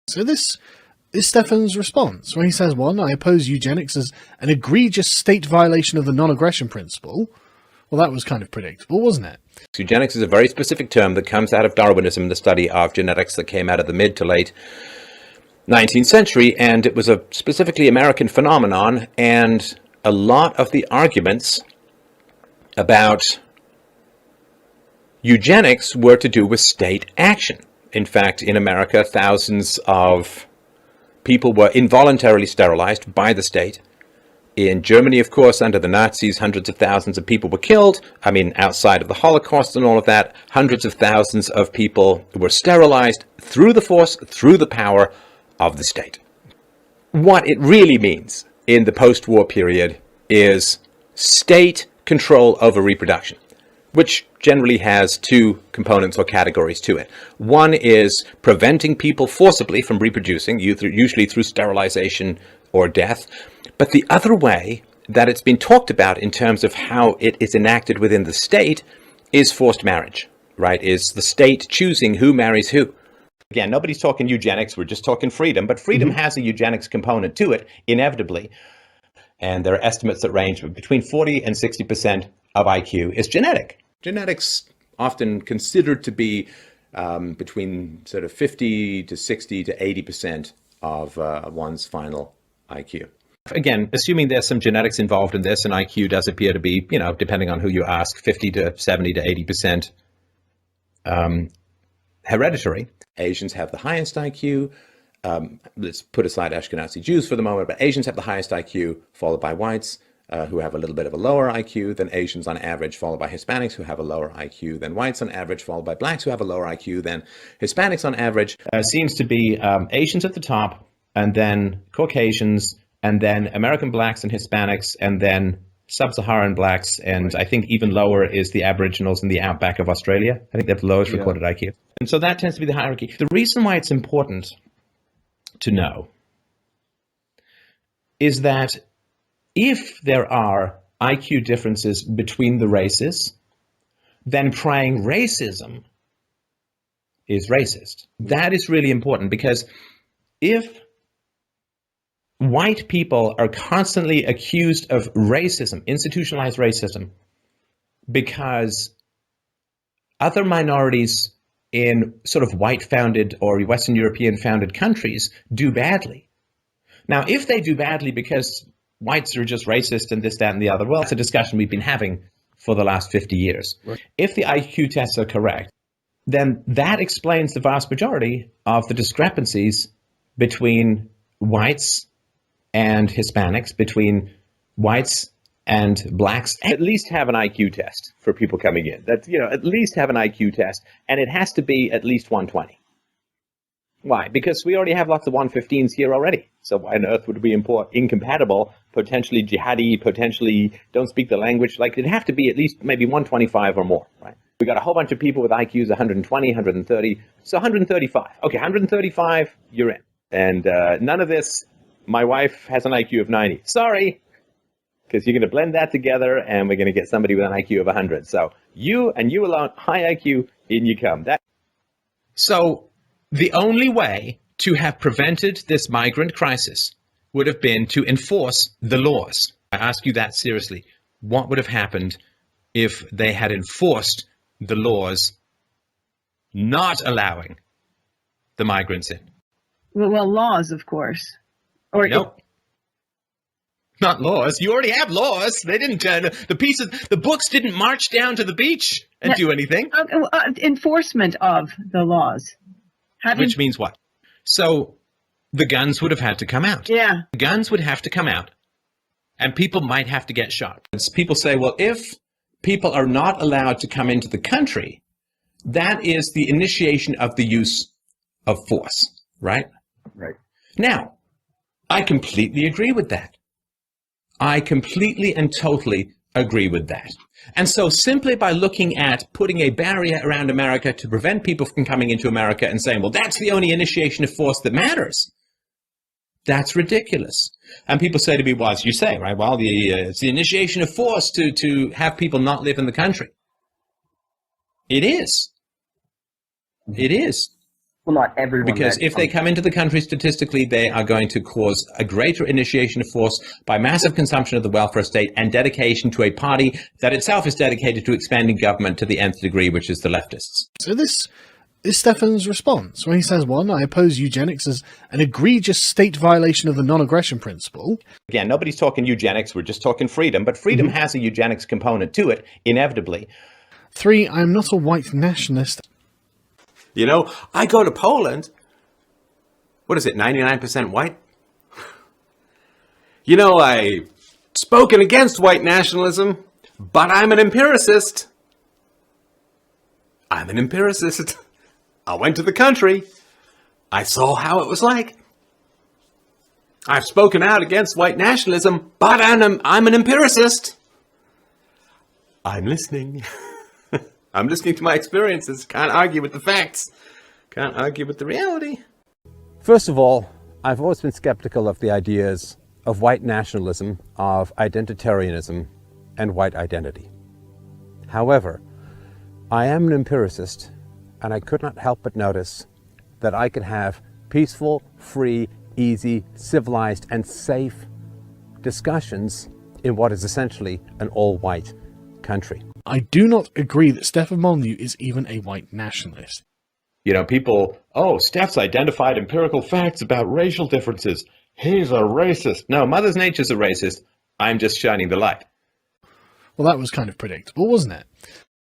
So this is Stefan's response when he says, 1, I oppose eugenics as an egregious state violation of the non-aggression principle. Well, that was kind of predictable, wasn't it? Eugenics is a very specific term that comes out of Darwinism, the study of genetics that came out of the mid to late 19th century, and it was a specifically American phenomenon, and a lot of the arguments about eugenics were to do with state action. In fact, in America, thousands of people were involuntarily sterilized by the state. In Germany, of course, under the Nazis, hundreds of thousands of people were killed. I mean, outside of the Holocaust and all of that, hundreds of thousands of people were sterilized through the force, through the power of the state. What it really means in the post-war period is state control over reproduction, which generally has two components or categories to it. One is preventing people forcibly from reproducing, usually through sterilization or death. But the other way that it's been talked about in terms of how it is enacted within the state is forced marriage, right? Is the state choosing who marries who. Again, nobody's talking eugenics, we're just talking freedom, but freedom has a eugenics component to it, inevitably. And there are estimates that range between 40 and 60% of IQ is genetic. Genetics often considered to be between sort of 50 to 60 to 80% of one's final IQ. Again, assuming there's some genetics involved in this, and IQ does appear to be, you know, depending on who you ask, 50 to 70 to 80% hereditary. Asians have the highest IQ. Let's put aside Ashkenazi Jews for the moment, but Asians have the highest IQ, followed by whites, who have a little bit of a lower IQ than Asians on average, followed by Hispanics, who have a lower IQ than whites on average, followed by blacks, who have a lower IQ than Hispanics on average. Seems to be Asians at the top, and then Caucasians, and then American blacks and Hispanics, and then sub-Saharan blacks, and I think even lower is the Aboriginals in the outback of Australia. I think they have the lowest recorded IQ. And so that tends to be the hierarchy. The reason why it's important to know is that if there are IQ differences between the races, then praying racism is racist. That is really important, because if white people are constantly accused of racism, institutionalized racism, because other minorities in sort of white-founded or Western European-founded countries do badly. Now, if they do badly because whites are just racist and this, that, and the other, well, it's a discussion we've been having for the last 50 years. Right. If the IQ tests are correct, then that explains the vast majority of the discrepancies between whites and Hispanics, between whites and blacks. At least have an IQ test for people coming in. That's, you know, at least have an IQ test, and it has to be at least 120. Why? Because we already have lots of 115s here already. So why on earth would it be incompatible, potentially jihadi, potentially don't speak the language? Like, it'd have to be at least maybe 125 or more, right? We got a whole bunch of people with IQs 120, 130, so 135. Okay, 135, you're in. And none of this, my wife has an IQ of 90. Sorry, because you're going to blend that together and we're going to get somebody with an IQ of 100. So you and you alone, high IQ, in you come. So the only way to have prevented this migrant crisis would have been to enforce the laws. I ask you that seriously. What would have happened if they had enforced the laws not allowing the migrants in? Well, laws, of course. Or nope. Not laws. You already have laws. They didn't, the books didn't march down to the beach and do anything. Enforcement of the laws. Which means what? So the guns would have had to come out. Yeah. The guns would have to come out, and people might have to get shot. People say, well, if people are not allowed to come into the country, that is the initiation of the use of force, right? Right. Now, I completely agree with that. I completely and totally agree with that. And so simply by looking at putting a barrier around America to prevent people from coming into America and saying, well, that's the only initiation of force that matters, that's ridiculous. And people say to me, well, as you say, right, well, it's the initiation of force to have people not live in the country. It is. It is. Well, not everyone. Because if they come into the country statistically, they are going to cause a greater initiation of force by massive consumption of the welfare state and dedication to a party that itself is dedicated to expanding government to the nth degree, which is the leftists. So this is Stefan's response when he says, one, I oppose eugenics as an egregious state violation of the non-aggression principle. Again, nobody's talking eugenics, we're just talking freedom, but freedom has a eugenics component to it, inevitably. 3, I am not a white nationalist. You know, I go to Poland. What is it, 99% white? You know, I've spoken against white nationalism, but I'm an empiricist. I'm an empiricist. I went to the country. I saw how it was like. I've spoken out against white nationalism, but I'm an empiricist. I'm listening. I'm listening to my experiences. Can't argue with the facts. Can't argue with the reality. First of all, I've always been skeptical of the ideas of white nationalism, of identitarianism, and white identity. However, I am an empiricist, and I could not help but notice that I could have peaceful, free, easy, civilized, and safe discussions in what is essentially an all-white country. I do not agree that Stefan Molyneux is even a white nationalist. You know, people, oh, Steph's identified empirical facts about racial differences. He's a racist. No, Mother Nature's a racist. I'm just shining the light. Well, that was kind of predictable, wasn't it?